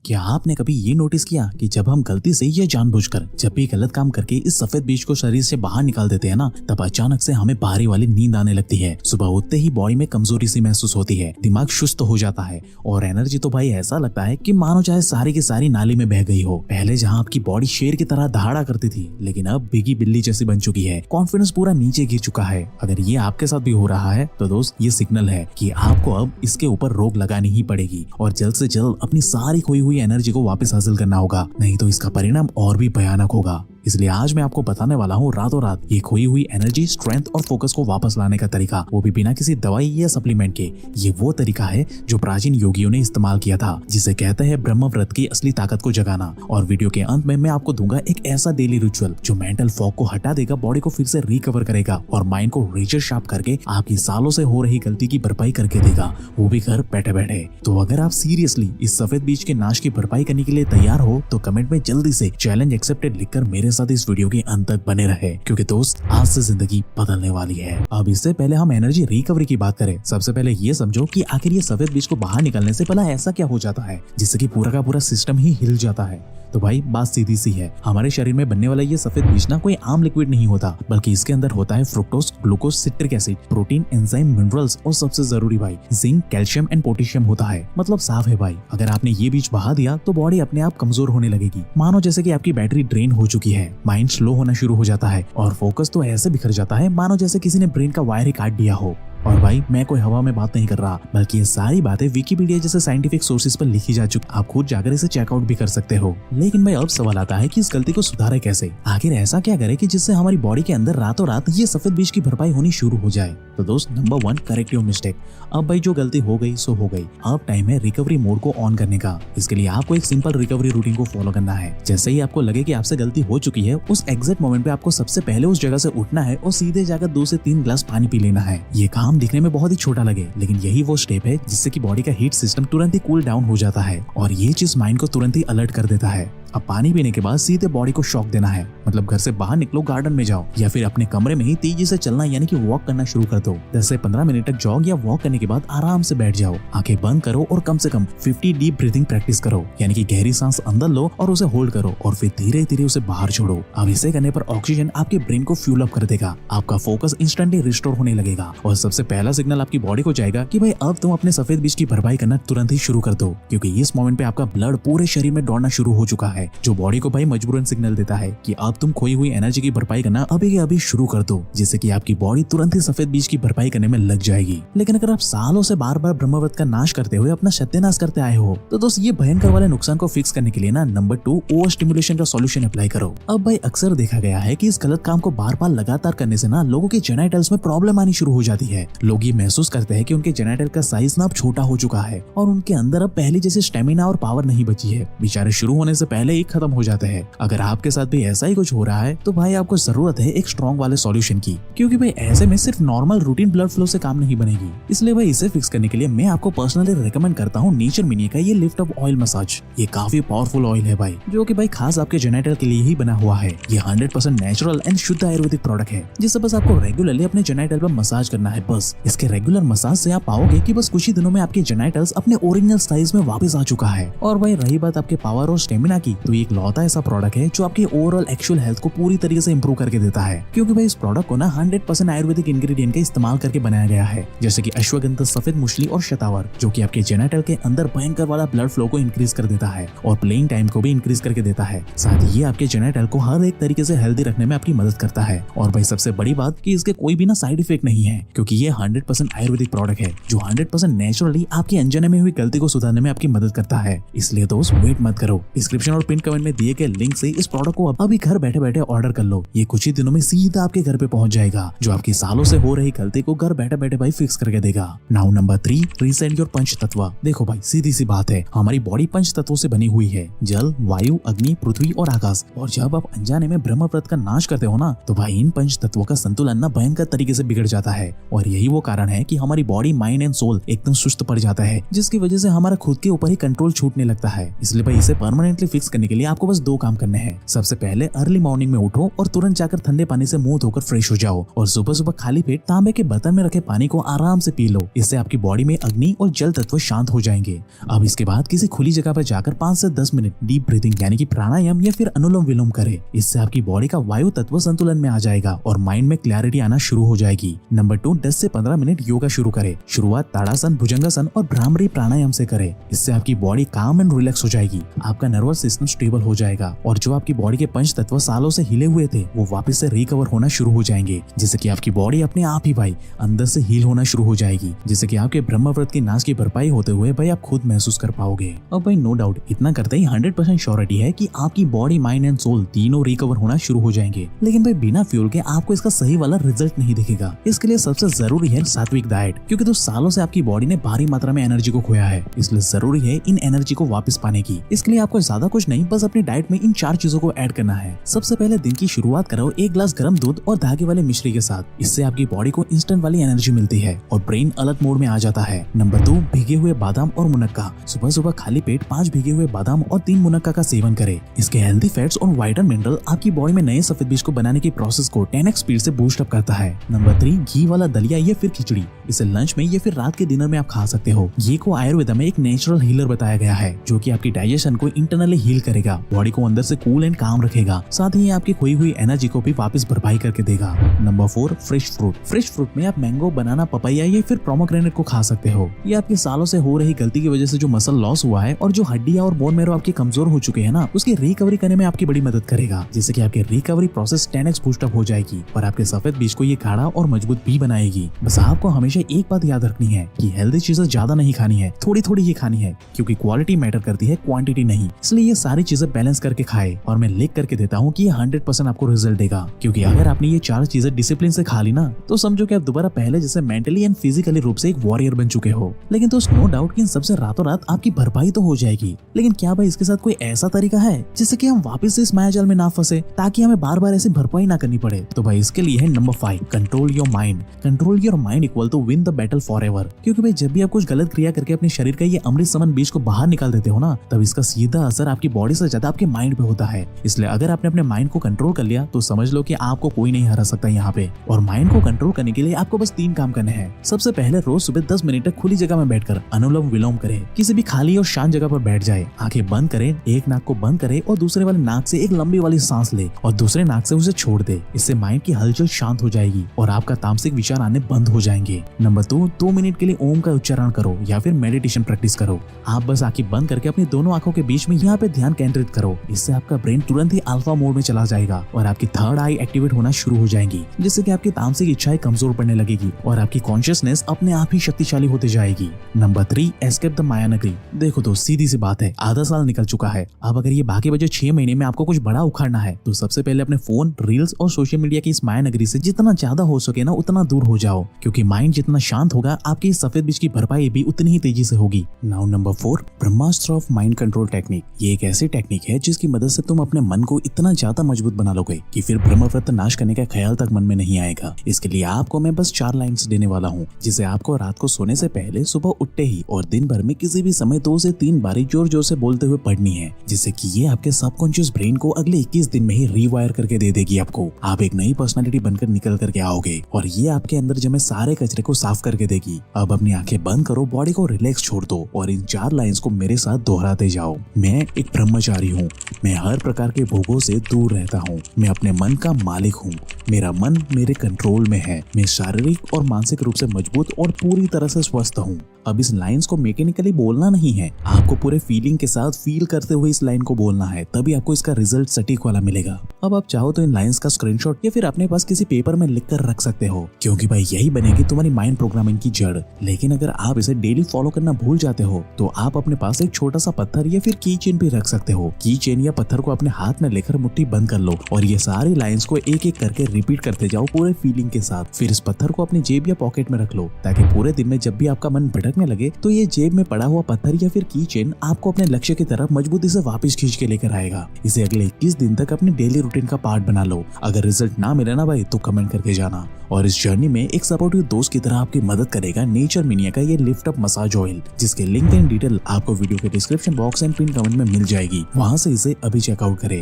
क्या आपने कभी ये नोटिस किया कि जब हम गलती से या जानबूझकर जब भी गलत काम करके इस सफेद बीज को शरीर से बाहर निकाल देते हैं ना, तब अचानक से हमें भारी वाली नींद आने लगती है। सुबह उठते ही बॉडी में कमजोरी सी महसूस होती है, दिमाग सुस्त हो जाता है और एनर्जी तो भाई ऐसा लगता है कि मानो चाहे सारी की सारी नाली में बह गई हो। पहले जहाँ आपकी बॉडी शेर की तरह दहाड़ा करती थी, लेकिन अब भीगी बिल्ली जैसी बन चुकी है। कॉन्फिडेंस पूरा नीचे गिर चुका है। अगर ये आपके साथ भी हो रहा है तो दोस्त ये सिग्नल है कि आपको अब इसके ऊपर रोक लगानी ही पड़ेगी और जल्द से जल्द अपनी सारी खोई हुई एनर्जी को वापस हासिल करना होगा, नहीं तो इसका परिणाम और भी भयानक होगा। इसलिए आज मैं आपको बताने वाला हूँ रातों रात ये खोई हुई एनर्जी, स्ट्रेंथ और फोकस को वापस लाने का तरीका, वो भी बिना किसी दवाई या सप्लीमेंट के। ये वो तरीका है जो प्राचीन योगियों ने इस्तेमाल किया था, जिसे कहते हैं ब्रह्म व्रत की असली ताकत को जगाना। और वीडियो के अंत में मैं आपको दूंगा एक ऐसा डेली रिचुअल जो मेंटल फॉग को हटा देगा, बॉडी को फिर से रिकवर करेगा और माइंड को रीचर शार्प करके आपकी सालों से हो रही गलती की भरपाई करके देगा, वो भी घर बैठे बैठे। तो अगर आप सीरियसली इस सफेद बीज के नाश की भरपाई करने के लिए तैयार हो तो कमेंट में जल्दी से चैलेंज एक्सेप्टेड लिखकर मेरे साथ इस वीडियो के अंत तक बने रहे, क्योंकि दोस्त आज से जिंदगी बदलने वाली है। अब इससे पहले हम एनर्जी रिकवरी की बात करें, सबसे पहले ये समझो कि आखिर ये सफेद बीज को बाहर निकलने से पहले ऐसा क्या हो जाता है जिससे कि पूरा का पूरा सिस्टम ही हिल जाता है। तो भाई बात सीधी सी है, हमारे शरीर में बनने वाला ये सफेद बीज ना कोई आम लिक्विड नहीं होता, बल्कि इसके अंदर होता है fructose, glucose, citric acid, protein, enzyme, minerals और सबसे जरूरी भाई जिंक, कैल्शियम एंड पोटेशियम होता है। मतलब साफ है भाई, अगर आपने ये बीज बहा दिया तो बॉडी अपने आप कमजोर होने लगेगी, मानो जैसे कि आपकी बैटरी ड्रेन हो चुकी है। माइंड स्लो होना शुरू हो जाता है और फोकस तो ऐसे बिखर जाता है मानो जैसे किसी ने ब्रेन का वायर ही काट दिया हो। और भाई मैं कोई हवा में बात नहीं कर रहा, बल्कि ये सारी बातें विकिपीडिया जैसे साइंटिफिक सोर्सेज पर लिखी जा चुकी, आप खुद जाकर इसे चेकआउट भी कर सकते हो। लेकिन भाई अब सवाल आता है कि इस गलती को सुधारे कैसे? आखिर ऐसा क्या करे कि जिससे हमारी बॉडी के अंदर रातों रात ये सफेद बीज की भरपाई होनी शुरू हो जाए? तो दोस्त नंबर 1, करेक्ट योर मिस्टेक। अब भाई जो गलती हो गई सो हो गई, अब टाइम है रिकवरी मोड को ऑन करने का। इसके लिए आपको एक सिंपल रिकवरी रूटीन को फॉलो करना है। जैसे ही आपको लगे कि आपसे गलती हो चुकी है, उस एग्जैक्ट मोमेंट पे आपको सबसे पहले उस जगह से उठना है और सीधे जाकर 2 से 3 ग्लास पानी पी लेना है। ये काम दिखने में बहुत ही छोटा लगे, लेकिन यही वो स्टेप है जिससे कि बॉडी का हीट सिस्टम तुरंत ही कूल डाउन हो जाता है और ये चीज माइंड को तुरंत ही अलर्ट कर देता है। अब पानी पीने के बाद सीधे बॉडी को शॉक देना है, मतलब घर से बाहर निकलो, गार्डन में जाओ या फिर अपने कमरे में ही तेजी से चलना यानी कि वॉक करना शुरू कर दो। 10 से 15 मिनट तक जॉग या वॉक करने के बाद आराम से बैठ जाओ, आंखें बंद करो और कम से कम 50 डीप ब्रीथिंग प्रैक्टिस करो, यानी कि गहरी सांस अंदर लो और उसे होल्ड करो और फिर धीरे धीरे उसे बाहर छोड़ो। अब इसे करने पर ऑक्सीजन आपके ब्रेन को फ्यूल अप कर देगा, आपका फोकस इंस्टेंटली रिस्टोर होने लगेगा और सबसे पहला सिग्नल आपकी बॉडी को जाएगा कि भाई अब तुम अपने सफेद बीज की भरपाई करना तुरंत ही शुरू कर दो, क्योंकि इस मोमेंट पे आपका ब्लड पूरे शरीर में दौड़ना शुरू हो चुका है, जो बॉडी को मजबूरन सिग्नल देता है कि अब तुम खोई हुई एनर्जी की भरपाई करना अभी के अभी शुरू कर दो, जिससे कि आपकी बॉडी तुरंत ही सफेद बीज की भरपाई करने में लग जाएगी। लेकिन अगर आप सालों से बार बार ब्रह्मव्रत का नाश करते हुए अपना सत्यानाश करते आए हो, तो दोस्त ये भयंकर वाले नुकसान को फिक्स करने के लिए ना नंबर 2, ओवर स्टिमुलेशन का सॉल्यूशन अप्लाई करो। अब भाई अक्सर देखा गया है कि इस गलत काम को बार बार लगातार करने से ना लोगों के जेनिटल्स में प्रॉब्लम आनी शुरू हो जाती है। लोग ये महसूस करते हैं कि उनके जेनिटल का साइज ना अब छोटा हो चुका है और उनके अंदर अब पहले जैसे स्टेमिना और पावर नहीं बची है, बेचारे शुरू होने से पहले ही खत्म हो जाते हैं। अगर आपके साथ भी ऐसा ही कुछ हो रहा है तो भाई आपको जरूरत है एक स्ट्रॉन्ग वाले सॉल्यूशन की, क्योंकि भाई ऐसे में सिर्फ नॉर्मल रूटीन ब्लड फ्लो से काम नहीं बनेगी। इसलिए भाई इसे फिक्स करने के लिए मैं आपको पर्सनली रेकमेंड करता हूँ नेचर मिनी का ये लिफ्ट अप ऑयल मसाज। ये काफी पावरफुल ऑयल है भाई, जो कि भाई खास आपके जेनिटल के लिए ही बना हुआ है। ये 100% नेचुरल एंड शुद्ध आयुर्वेदिक प्रोडक्ट है, जिससे बस आपको रेगुलरली अपने जेनिटल पर मसाज करना है। बस इसके रेगुलर मसाज से आप पाओगे कि बस कुछ ही दिनों में आपके जेनिटल्स अपने ओरिजिनल साइज में वापस आ चुका है। और भाई रही बात आपके पावर और स्टेमिना की, तो एक लौता ऐसा प्रोडक्ट है जो आपकी ओवरऑल एक्चुअल हेल्थ को पूरी तरीके से इंप्रूव करके देता है, क्योंकि भाई इस प्रोडक्ट को ना 100% आयुर्वेदिक इंग्रेडिएंट का इस्तेमाल करके बनाया गया है, जैसे कि अश्वगंधा, सफेद मुसली और शतावर, जो कि आपके जेनिटल के अंदर भयंकर वाला ब्लड फ्लो को इंक्रीज कर देता है और प्लेइंग टाइम को भी इंक्रीज करके देता है। साथ ही ये आपके जेनिटल को हर एक तरीके से हेल्दी रखने में आपकी मदद करता है। और भाई सबसे बड़ी बात कि इसके कोई भी ना साइड इफेक्ट नहीं है, क्योंकि ये 100% आयुर्वेदिक प्रोडक्ट है जो 100% नेचुरली आपकी अनजाने में हुई गलती को सुधारने में आपकी मदद करता है। इसलिए दोस्त वेट मत करो, डिस्क्रिप्शन और पिन कमेंट में दिए गए लिंक से इस प्रोडक्ट को अभी घर बैठे बैठे ऑर्डर कर लो। ये कुछ ही दिनों में सीधा आपके घर पे पहुंच जाएगा, जो आपकी सालों से हो रही गलती को घर बैठे बैठे भाई फिक्स करके देगा। नाउ नंबर 3, रीसेट योर पंच तत्व। देखो भाई सीधी सी बात है, हमारी बॉडी पंच तत्वों से बनी हुई है, जल, वायु, अग्नि, पृथ्वी और आकाश। और जब आप अनजाने में ब्रह्मव्रत का नाश करते हो ना, तो भाई इन पंच तत्वों का संतुलन ना भयंकर तरीके से बिगड़ जाता है। और यही वो कारण है कि हमारी बॉडी, माइंड एंड सोल एकदम सुस्त पड़ जाता है, जिसकी वजह से हमारा खुद के ऊपर ही कंट्रोल छूटने लगता है। इसलिए भाई इसे परमानेंटली फिक्स करने के लिए आपको बस 2 काम करने हैं। सबसे पहले अर्ली मॉर्निंग में उठो और तुरंत जाकर ठंडे पानी से मुंह धोकर फ्रेश हो जाओ और सुबह सुबह खाली पेट तांबे के बर्तन में रखे पानी को आराम से पी लो। इससे आपकी बॉडी में अग्नि और जल तत्व शांत हो जाएंगे। अब इसके बाद किसी खुली जगह पर जाकर 5 से 10 मिनट डीप ब्रीथिंग यानी कि प्राणायाम या फिर अनुलोम विलोम करें। इससे आपकी बॉडी का वायु तत्व संतुलन में आ जाएगा और माइंड में क्लैरिटी आना शुरू हो जाएगी। नंबर 2, 10 से 15 मिनट योगा शुरू करें। शुरुआत ताड़ासन, भुजंगासन और भ्रामरी प्राणायाम से करें। इससे आपकी बॉडी काम एंड रिलैक्स हो जाएगी, आपका नर्वस सिस्टम स्टेबल हो जाएगा और जो आपकी बॉडी के पंच तत्व सालों से हिले हुए थे वो वापस से रिकवर होना शुरू हो जाएंगे, जिससे कि आपकी बॉडी अपने आप ही भाई अंदर से हील होना शुरू हो जाएगी, जिससे कि आपके ब्रह्मव्रत की नाश की भरपाई होते हुए भाई आप खुद महसूस कर पाओगे। और भाई नो डाउट इतना करते ही 100% श्योरिटी है कि आपकी बॉडी, माइंड एंड सोल तीनों रिकवर होना शुरू हो जाएंगे। लेकिन भाई बिना फ्यूल के आपको इसका सही वाला रिजल्ट नहीं दिखेगा। इसके लिए सबसे जरूरी है सात्विक डाइट, क्योंकि तो सालों से आपकी बॉडी ने भारी मात्रा में एनर्जी को खोया है, इसलिए जरूरी है इन एनर्जी को वापस पाने की। इसके लिए आपको ज्यादा कुछ नहीं, बस अपनी डाइट में इन 4 चीजों को ऐड करना है। सबसे पहले दिन की शुरुआत करो 1 गिलास गर्म दूध और धागे वाले मिश्री के साथ। इससे आपकी बॉडी को इंस्टेंट वाली एनर्जी मिलती है और ब्रेन अलर्ट मोड में आ जाता है। नंबर 2, भीगे हुए बादाम और मुनक्का। सुबह सुबह खाली पेट 5 भीगे हुए बादाम और 3 मुनक्का का सेवन करें। इसके हेल्दी फैट्स और वाइटल मिनरल आपकी बॉडी में नए सफेद बीज को बनाने की प्रोसेस को 10x स्पीड से बूस्ट अप करता है। नंबर 3, घी वाला दलिया या फिर खिचड़ी। इसे लंच में या फिर रात के डिनर में आप खा सकते हो। घी को आयुर्वेदा में एक नेचुरल हीलर बताया गया है, जो कि आपकी डाइजेशन को इंटरनली हील करेगा, बॉडी को अंदर से कूल एंड काम रखेगा, साथ ही आपकी खोई हुई एनर्जी को भी वापस भरपाई करके देगा। Number 4, fresh fruit. Fresh fruit में आप मैंगो, बनाना, पपाया या फिर पोमेग्रेनेट को खा सकते हो। ये आपके सालों से हो रही गलती की वजह से जो मसल लॉस हुआ है और जो हड्डियां और बोन मैरो आपके कमजोर हो चुके हैं ना, उसकी रिकवरी करने में आपकी बड़ी मदद करेगा, जिससे कि आपकी recovery process 10x boost up हो जाएगी और आपके सफेद बीज को ये गाढ़ा और मजबूत भी बनाएगी। बस आपको हमेशा एक बात याद रखनी है कि हेल्दी चीजें ज्यादा नहीं खानी है, थोड़ी थोड़ी ही खानी है, क्योंकि क्वालिटी मैटर करती है, क्वांटिटी नहीं। इसलिए ये सारी चीजें बैलेंस करके खाए और मैं लिख करके देता हूँ कि ये 100% आपको रिजल्ट देगा, क्योंकि अगर आपने ये 4 चीजें डिसिप्लिन से खा ली ना, तो समझो कि आप दोबारा पहले जैसे मेंटली एंड फिजिकली रूप से एक वॉरियर बन चुके हो। लेकिन तो नो डाउट कि इन सबसे रातों रात आपकी भरपाई तो हो जाएगी, लेकिन क्या भाई इसके साथ कोई ऐसा तरीका है जिससे कि हम वापस से इस मायाजाल में ना फंसे, ताकि हमें बार बार ऐसी भरपाई ना करनी पड़े? तो भाई इसके लिए है number 5, control your mind. Control your mind equal to win the battle forever. क्योंकि भाई जब भी आप कुछ गलत क्रिया करके अपने शरीर का ये अमृत समान बीज को बाहर निकाल देते हो ना, तब इसका सीधा असर आपकी बॉडी से ज्यादा आपके माइंड पे होता है। इसलिए अगर आपने अपने माइंड को कंट्रोल कर लिया तो समझ लो कि आपको कोई नहीं हरा सकता यहाँ पे। और माइंड को कंट्रोल करने के लिए आपको बस 3 काम करने हैं। सबसे पहले रोज सुबह 10 मिनट तक खुली जगह में बैठकर अनुलोम विलोम करें। किसी भी खाली और शांत जगह पर बैठ जाए, आंखें बंद करें, एक नाक को बंद करें और दूसरे वाले नाक से एक लंबी वाली सांस ले और दूसरे नाक से उसे छोड़ दे। इससे माइंड की हलचल शांत हो जाएगी और आपका तामसिक विचार आने बंद हो जाएंगे। नंबर 2 मिनट के लिए ओम का उच्चारण करो या फिर मेडिटेशन प्रैक्टिस करो। आप बस आंखें बंद करके अपनी दोनों आंखों के बीच में यहाँ पे ध्यान केंद्रित करो। इससे आपका ब्रेन तुरंत ही अल्फा मोड में चला जाएगा और आपकी थर्ड आई एक्टिवेट होना शुरू हो जाएंगी, जिससे कि आपकी तामसिक इच्छाएं कमजोर पड़ने लगेगी और आपकी कॉन्शियसनेस अपने आप ही शक्तिशाली होती जाएगी। नंबर 3, एस्केप द माया नगरी। देखो तो सीधी सी बात है, आधा साल निकल चुका है। अब अगर ये बाकी बचे 6 महीने में आपको कुछ बड़ा उखाड़ना है तो सबसे पहले अपने फोन, रील्स और सोशल मीडिया की इस माया नगरी से जितना ज्यादा हो सके ना उतना दूर हो जाओ, क्योंकि माइंड जितना शांत होगा आपकी इस सफेद बीज की भरपाई भी उतनी ही तेजी से होगी। Now number 4, Brahmastra of mind control technique. ये एक ऐसी टेक्निक है जिसकी मदद से तुम अपने मन को इतना ज्यादा मजबूत बना लोगे कि फिर ब्रह्मव्रत नाश करने का ख्याल तक मन में नहीं आएगा। इसके लिए आपको मैं बस 4 लाइन्स देने वाला हूँ, जिसे आपको रात को सोने से पहले, सुबह उठते ही और दिन भर में किसी भी समय 2 से 3 बारी जोर जोर से बोलते हुए पढ़नी है, जिससे कि ये आपके सबकॉन्शियस ब्रेन को अगले 21 दिन में ही रीवायर करके दे देगी आपको। आप एक नई पर्सनालिटी बनकर निकल करके आओगे और ये आपके अंदर जमे सारे कचरे को साफ करके देगी। अब अपनी आंखें बंद करो, बॉडी को रिलैक्स छोड़ दो और इन 4 लाइंस को मेरे साथ दोहराते जाओ। मैं एक ब्रह्मचारी हूँ, मैं हर प्रकार के भोगों से दूर रहता हूँ, मैं अपने मन का मालिक हूँ, मेरा मन मेरे कंट्रोल में है, मैं शारीरिक और मानसिक रूप से मजबूत और पूरी तरह से स्वस्थ हूँ। अब इस लाइंस को मैकेनिकली बोलना नहीं है, आपको पूरे फीलिंग के साथ फील करते हुए इस लाइन को बोलना है, तभी आपको इसका रिजल्ट सटीक वाला मिलेगा। अब आप चाहो तो इन लाइंस का स्क्रीनशॉट या फिर अपने पास किसी पेपर में लिख कर रख सकते हो, क्योंकि भाई यही बनेगी तुम्हारी माइंड प्रोग्रामिंग की जड़। लेकिन अगर आप इसे डेली फॉलो करना भूल जाते हो तो आप अपने पास एक छोटा सा पत्थर या फिर की चेन भी रख सकते हो। की चेन या पत्थर को अपने हाथ में लेकर मुट्ठी बंद कर लो और ये सारी लाइंस को एक एक करके रिपीट करते जाओ पूरे फीलिंग के साथ। फिर इस पत्थर को अपनी जेब या पॉकेट में रख लो, ताकि पूरे दिन में जब भी आपका मन भटकने लगे तो ये जेब में पड़ा हुआ पत्थर या फिर की चेन आपको अपने लक्ष्य की तरफ मजबूती से वापस खींच के लेकर आएगा। इसे अगले 21 दिन तक अपने डेली रूटीन का पार्ट बना लो। अगर रिजल्ट ना मिले ना भाई तो कमेंट करके जाना। और इस जर्नी में एक सपोर्टिव दोस्त की तरह आपकी मदद करेगा नेचर मिनिया का ये लिफ्ट अप मसाज ऑयल, जिसके लिंक एंड डिटेल आपको वीडियो के description box and pin comment में मिल जाएगी। वहां से इसे अभी चेकआउट करें।